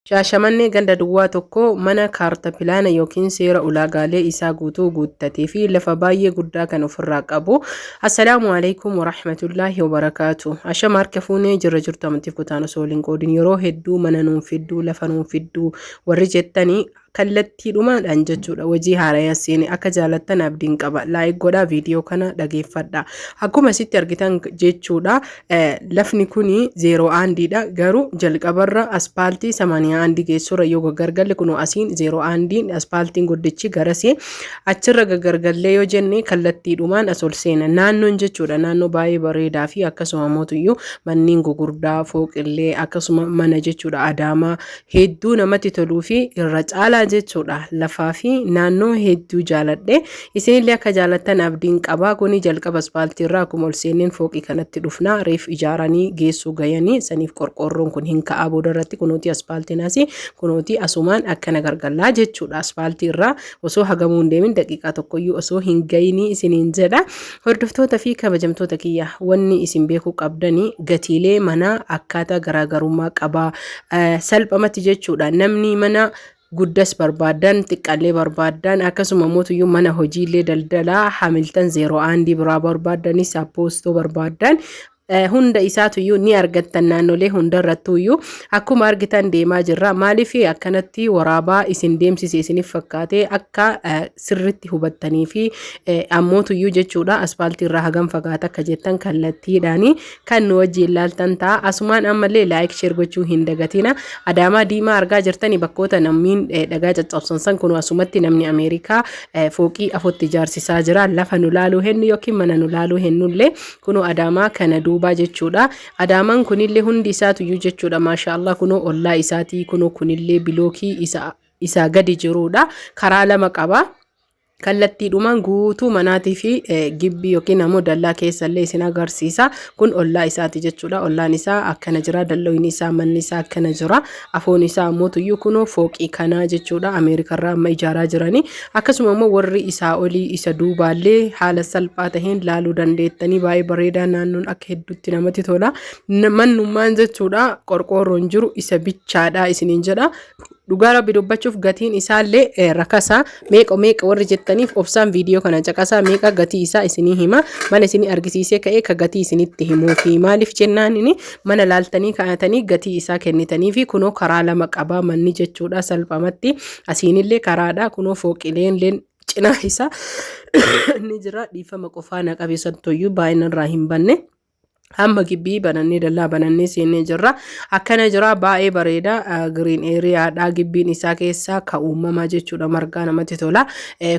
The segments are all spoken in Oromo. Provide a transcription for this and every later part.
Shaashamannee ganda duwwaa tokko mana kaarta pilaana yookiin seera ulaagaalee isaa guutuu guuttatee fi lafa baay'ee guddaa kan ofirraa qabu. Assalaamu alaykum wa rahmatullahi wa barakaatu. Ashama harka fuunee jirra jirtu amantiif kutaan osoo waliin qoodin yeroo hedduu mana nuun fidduu lafa nuun fidduu warri jettanii kallattiidhumaan jechuudha. Hojii haaraya seene akka jaalattan abdiin qaba. Laayik godhaa viidiyoo kana dhageeffadha. Akkuma sitti argitan jechuudha. Lafni kuni 0 garuu jalqabarra aspaaltii 80 geessura yoo gargalle kunu asiin 0 aspaaltiin guddichi garasii achirra gargallee yoo jenne kallattiidhumaan asol seena. Naannoon jechuudha naannoo baay'ee bareedaa fi akkasuma mootuyyuu manneen gugurdaa fooqillee akkasuma mana jechuudha Adaamaa hedduu namatti toluu fi irra caalaa jechuudha lafaa fi naannoo hedduu jaaladhe isinillee akka jaalattan abdiin qaba. Kuni jalqaba aspaaltii irraa akkuma ol seenneen fooqii kanatti dhufna reef ijaaranii geessuu gayanii saniif qorqorroon kun hin ka'aa boodarratti kunuuti aspaaltiin asii kunuuti asumaan akkana gargallaa jechuudha. Aspaaltii irraa osoo hagamuu hin deemin daqiiqaa tokkoyyuu osoo hin gayinii isiniin jedha. Hordoftoota fi kabajamtoota kiyya wanni isin beekuu qabdanii gatiilee mana akkaataa garaagarummaa qaba salphamatti jechuudha. Namni mana guddas barbaadan xiqqaallee barbaadan akkasuma mootuyyuu mana hojiilee daldalaa Hamilton 01 biraa barbaadanis appoostoo barbaadan hunda isaatuyyuu ni argattan naannolee hundarrattuyyuu akkuma argitan deemaa jirra. Maaliif akkanatti waraabaa isin deemsise isiniif fakkaate akka sirritti hubattanii fi ammootuyyuu jechuudha aspaaltii irraa hagam fagaata akka jettan kallattiidhaanii kan nu wajjin ilaaltan ta'a. Asumaan ammallee laayik sheer gochuu hin dagatina. Adaamaa diimaa argaa jirtanii bakkoota namniin dhagaa caccabsan san kunu asumatti namni Ameerikaa fooqii afotti ijaarsisaa jira. Lafa nu laaluu hennu yookiin mana nu laaluu hennullee kunu Adaamaa kana duuba jechuudha. Adaamaan kunillee hundi isaatuyyuu jechuudha maashaallah kunoo ollaa isaatii kunoo kunillee bilookii isa gadi jiruudha. Karaa lama qaba. Kallattiidhumaan guutuu manaatii fi gibbii yookiin ammoo dallaa keessallee isin agarsiisa. Kun ollaa isaati jechuudha. Ollaan isaa akkana jira. Dallooyin isaa manni isaa akkana jira. Afoon isaa ammoo kunoo fooqii kanaa jechuudha. Ameerikarraa amma ijaaraa jiranii. Akkasuma ammoo warri isaa olii isa duubaallee haala salphaa taheen laaluu dandeettanii baay'ee bareedaa naannoon akka hedduutti namatti tola. Mannummaan jechuudha qorqoorroon jiru isa bichaadha isiniin jedha. Dhugaa rabbi dubbachuuf gatiin isaallee rakasa meeqa warri jettaniif obsaan viidiyoo kana caqasaa meeqa gatii isaa isinii hima. Mana isinii argisiisee ka'ee ka gatii isinitti himuu fi maaliif jennaan mana laaltanii kaa'atanii gatii isaa kennitanii fi kunoo karaa lama qaba manni jechuudha salphamatti asiinillee karaadha kunoo fooqileen cinaa isaa ni jira. Dhiifama qofaa naqabeessan toyyuu baay'inarraa hin banne. Hamma gibbii banannee dallaa banannee seennee jirra. Akkana jira baay'ee bareeda green area dha. Gibbiin isaa keessaa ka uumamaa jechuudha margaa namatti tola.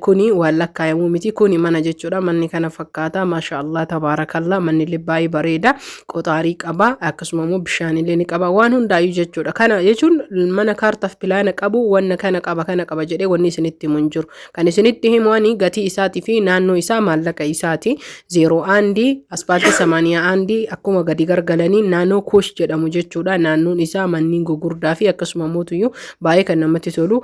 Kuni waan lakkaa'amuu miti. Kuni mana jechuudha. Manni kana fakkaata maashaallah tabaarakallah. Manni illee baay'ee bareeda. Qoxaarii qaba akkasuma immoo bishaan illee ni qaba. Waan hundaayyuu jechuudha. Kana jechuun mana kaartaaf pilaana qabu wanna kana qaba jedhee wanni isinitti himu hin jiru. Kan isinitti himu gatii isaatii fi naannoo isaa maallaqa isaati. 01 aspaaltii 81 akkuma gadi gargalanii naannoo Kuush jedhamu jechuudha. Naannoon isaa manneen gugurdaa fi akkasuma mootuyyuu baay'ee kan namatti tolu.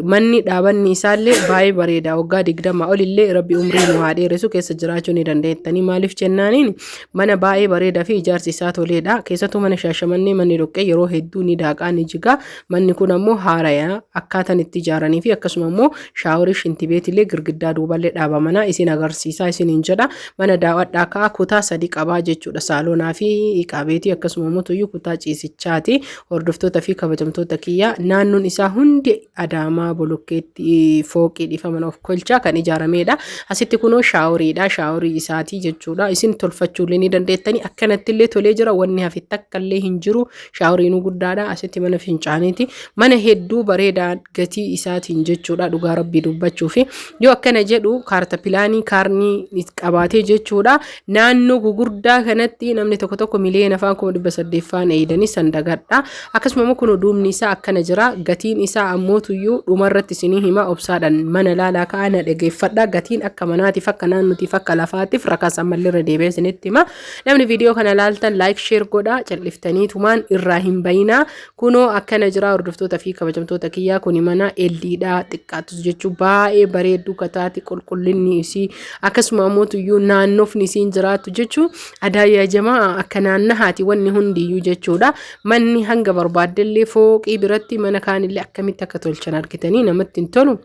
Manni dhaabanni isaallee baay'ee bareeda. Waggaa 20 olillee rabbi umrii nu haa dheeressu keessa jiraachuu ni dandeettanii. Maaliif jennaaniin mana baay'ee bareedaa fi ijaarsi isaa toleedha. Keessattuu mana Shaashamannee manni dhoqqee yeroo hedduu ni daaqaa ni jigaa. Manni kun ammoo haaraya akkaataan itti ijaaranii fi akkasuma ammoo shaaworii shintibeetillee girgiddaa duuballee dhaabamana isin agarsiisaa isiniin jedha. Mana daawwadhaa ka'a kutaa 3 qabaa jechuudha. Saalonaa fi qabeetii akkasuma mootuyyuu kutaa ciisichaati. Hordoftoota fi kabajamtoota kiyya naannoon isaa hundi Adaamaa bolokkeetti fooqii dhiifama of kolchaa kan ijaaramedha. Asitti kunoo shaaworiidha. Shaaworii isaatii jechuudha. Isin tolfachuullee ni dandeettanii akkanattillee tolee jira. Wanni hafi takkallee hin jiru. Shaaworiinuu guddaadha. Asitti mana fincaaniiti. Mana hedduu bareedaa gatii isaatiin jechuudha. Dhugaa rabbii dubbachuufi yoo akkana jedhu kaarta pilaanii kaarnii qabaatee jechuudha. Naannoo gugurdaa kanatti namni tokko miliyoona afaan 800 faan eedanii sandagadha. Akkasuma immoo kun duumni isaa akkana jira. Gatiin isaa ammootuyyuu dhumarratti isinii hima obsaadhaan mana laalaa kaa'ana dhageeffadha. Gatiin akka manaatiif akka naannootiif akka lafaatiif rakasa malleerra deebee isinitti hima. Namni viidiyoo kana laaltan laayik sheer godhaa calliftaniitumaan irraa hin bayinaa. Kunoo akkana jira hordoftoota fi kabajamtoota kiyyaa kuni mana LDdha xiqqaatus jechuu baay'ee bareedduu kataati qulqullinni isii akkasuma ammootuyyuu naannoofni isiin jiraattu jechuu adaayyaa jamaa akkanaannahaati wanni hundiyyuu jechuudha. Manni hanga barbaaddellee fooqii biratti mana kaanillee akkamitti akka tolchan argitanii namatti hin tolu.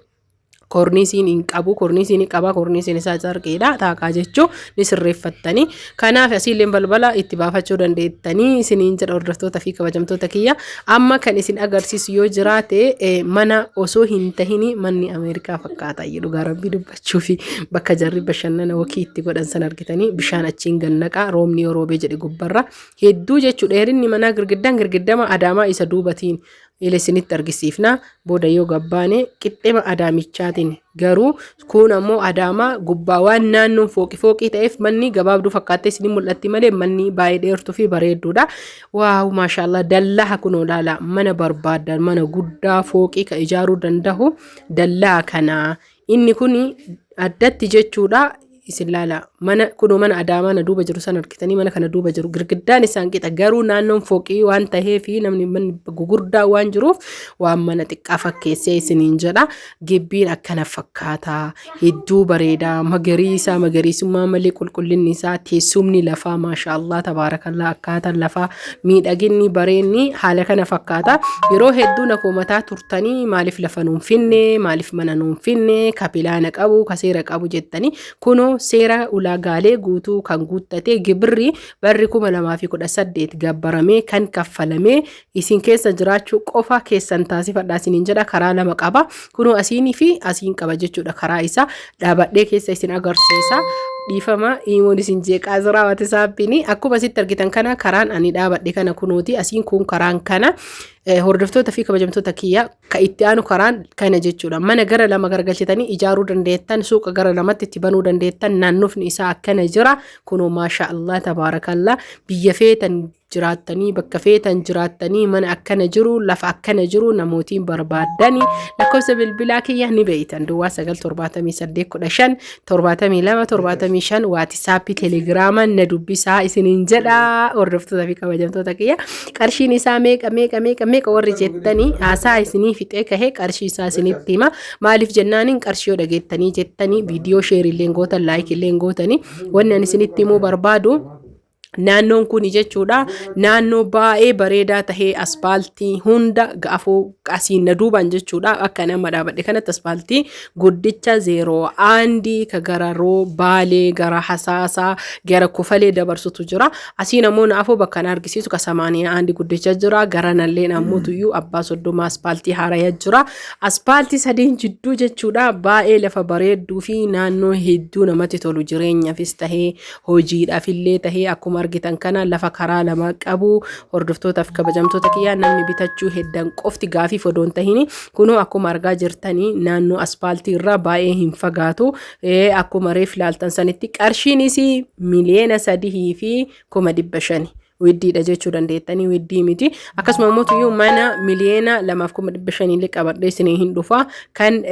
Korniisiin hin qabu, korniisiin qaba, korniisiin isaa carqiidha taakaa jechuu ni sirreeffattanii. Kanaaf asiillee balbala itti baafachuu dandeettanii isiniin jedha hordoftoota fi kabajamtoota kiyya. Amma kan isin agarsiisu yoo jiraate mana osoo hin tahini manni Ameerikaa fakkaata jedhu garabbii dubbachuu fi bakka jarri bashannana wakii itti godhan san argitanii bishaan achiin gannaqa roobni yoo roobee jedhe gubbarra hedduu jechuu dheerinni manaa girgiddama adaamaa isa duubatiin ilesinitti argisiifna booda yoo gabbaane qixxema adaamichaatiin garuu kun ammoo adaamaa gubbaa waan naannoon fooqii ta'eef manni gabaabduu fakkaatee isin mul'atti malee manni baay'ee dheertuu fi bareedduudha. Waaw maashaallah dallaa kunoo laala mana barbaadan mana guddaa fooqii ka ijaaruu danda'u dallaa kana inni kun addatti jechuudha. Isin laala mana kunoo mana adaamaa na duuba jiru san argitanii mana kana duuba jiru girgiddaan isaan qixa garuu naannoon fooqii waan tahee fi namni manni gugurdaa waan jiruuf waan mana xiqqaa fakkeessee isiniin jedha. Gibbiin akkana fakkaata hedduu bareeda magariisummaa malee qulqullinni isaa teessumni lafaa maashaallah tabaarakallaa akkaataan lafaa miidhaginni bareenni haala kana fakkaata. Yeroo hedduu nakoo mataa turtanii maaliif lafa nuun finne maaliif mana nuun finne kapilaana qabu kaseera qabu jettanii kunoo seera ulaagaalee guutuu kan guuttate gibirri barri 2018 gabbaramee kan kaffalamee isin keessa jiraachuu qofa keessan taasifadhaa isiniin jedha. Karaa lama qaba kunoo asiinii fi asiin qaba jechuudha. Karaa isaa dhaabadhee keessa isin agarsiisa. Dhiifama imoon isin jeeqaa jira WhatsAppiin akkuma sitti argitan kana karaan ani dhaabadhe kana kunooti asiin kun karaan kana hordoftoota fi kabajamtoota kiyya ka itti aanu karaan kana jechuudha. Mana gara lama gargalchitanii ijaaruu dandeettan suuqa gara lamatti itti banuu dandeettan naannofni isaa akkana jira kunoo maashaallah tabaarakallaa biyya feetan jiraatanii bakka feetan jiraatanii mana akkana jiru lafa akkana jiru namootiin barbaadanii lakkoofsa bilbilaa kiyya ni beeytan duwwaa 978 72 WhatsApp Telegram na dubbisaa isiniin jedha. Hordoftoota fi kabajamtoota kiyya qarshiin isaa meeqa warri jettanii haasaa isinii fixee kahee qarshii isaa isinitti hima. Maaliif jennaaniin qarshii yoo dhageettanii jettanii viidiyoo sheer illee gootan laayik illee gootanii wanni ani isinitti himuu barbaadu naannoon kun jechuudha naannoo baay'ee bareedaa tahee aspaaltii hunda gaafoo asiin na duuban jechuudha. Akka nama dhaabadhe kanatti aspaaltii guddicha 01 ka gara roo baalee gara hasaasaa gara kufalee dabarsutu jira. Asiin ammoo naafoo bakka na argisiisu ka 81 guddicha jira. Gara nalleen ammoo tuyyuu abbaa soddoma aspaaltii haaraya jira. Aspaaltii sadiin jidduu jechuudha baay'ee lafa bareedduu fi naannoo hedduu namatti tolu jireenyaafis tahee hojiidhaaf illee tahee akkuma argitan kana lafa karaa lama qabu. Hordoftootaf kabajamtoota kiyyaa namni bitachuu heddan qofti gaafii fodoon tahini kunoo akkuma argaa jirtanii naannoo aspaaltii irraa baay'ee hin fagaatu. Akkuma reef laaltan sanitti qarshiinis miliyoona 3 fi 500 widdiidha jechuu dandeettanii widdii miti. Akkasuma immoo tuyyuu mana miliyoona 2,500 illee qabadhee isinii hin dhufa kan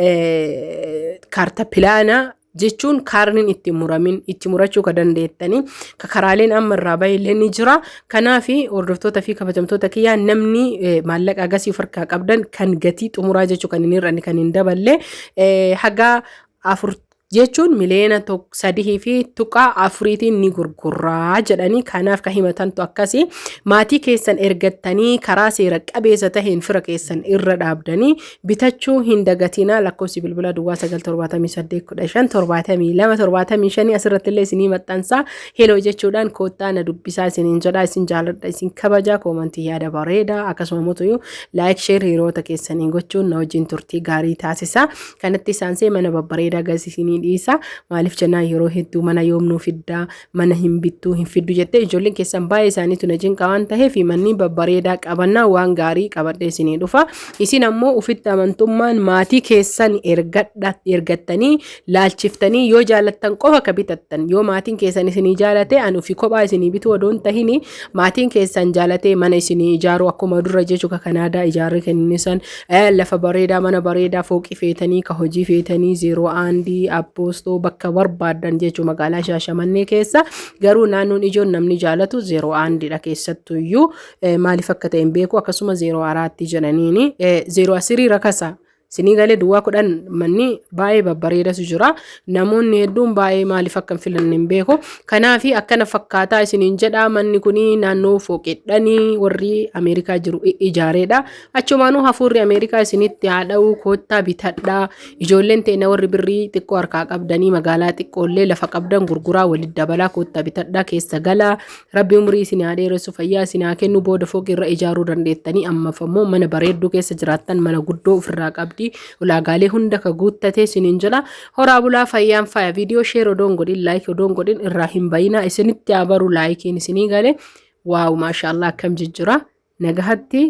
kaarta pilaana jechuun kaarnin itti muramin itti murachuu ka dandeettanii ka karaaleen amma irraa baay'ee ni jira. Kanaaf hordoftoota fi kabajamtoota kiyyaa namni maallaqa agasii farkaa qabdan kan gatii xumuraa jechuu kan inni irraan kan hin daballe haga 4 jechuun miliyoona 3 fi tuqaa 4 ni gurguraa jedhanii. Kanaaf ka himatantu akkasii maatii keessan ergattanii karaa seera qabeessa taheen fira keessan irra dhaabdanii bitachuu hin dagatinaa. Lakkoofsi bilbila duwwaa 978 asirratti illee isinii maxxansa heloo jechuudhaan koottaa na dubbisaa isiniin jedha. Isin jaaladha isin kabaja koomantii yaada bareeda akkasuma mootuyyuu laayik sheer hiriyoota keessanii gochuun na wajjin turtii gaarii taasisa. Kanatti isaansee mana babbareedaa agarsiisanii dhiisa. Maaliif jennaan yeroo hedduu mana yoomnuu fiddaa mana hin bittuu hin fiddu jettee ijoolleen keessan baay'ee isaaniitu na jinqaa waan ta'eef manni babbareedaa qabannaa waan gaarii qabadhee isinii dhufa. Isin ammoo ufitti amantummaan maatii keessan ergattanii laalchiftanii yoo jaalattan qofa ka bitattan. Yoo maatiin keessan isinii jaalate an ufi kophaa isinii bituu odoon tahini maatiin keessan jaalatee mana isinii ijaaruu akkuma dura jechuu ka Kanaadaa ijaarri kennisan lafa bareedaa mana bareedaa fooqii feetanii ka hojii feetanii 01 Appostoo bakka barbaadan jechuu magaalaa Shaashamannee keessa. Garuu naannoon ijoon namni jaalatu 01 dha keessattuu iyyuu maaliif akka ta'e hin beeku. Akkasuma 04 jedhaniini 04 rakasa isinii galee duwwaa 10 manni baay'ee babbareedas jira namoonni hedduun baay'ee maaliif akka filan hin beeku kanaafi akkana fakkaataa isiniin jedha manni kuni naannoo fooqedhanii warri Ameerikaa jiru ijaareedha achumaanuu hafuurri Ameerikaa isinitti haadha'u koottaa bitadhaa ijoolleen teena warri birrii xiqqoo harkaa qabdanii magaalaa xiqqoollee lafa qabdan gurguraa walitti dabalaa koottaa bitadhaa keessa galaa rabbi umrii isin dheeressu fayyaa isin kennu booda fooqirra ijaaruu dandeettanii ammaaf ammoo mana bareedduu keessa jiraattan mana guddoo ofirraa qabdi ulaagaalee hunda ka guuttate isiniin jala horaa bulaa fayyaan faaya viidiyoo sheer odoon godhin laayik odoon godhin irraa hin bayinaa isinitti abaru laayikiin isinii gale waaw maashaallah akkam jijjira nagahatti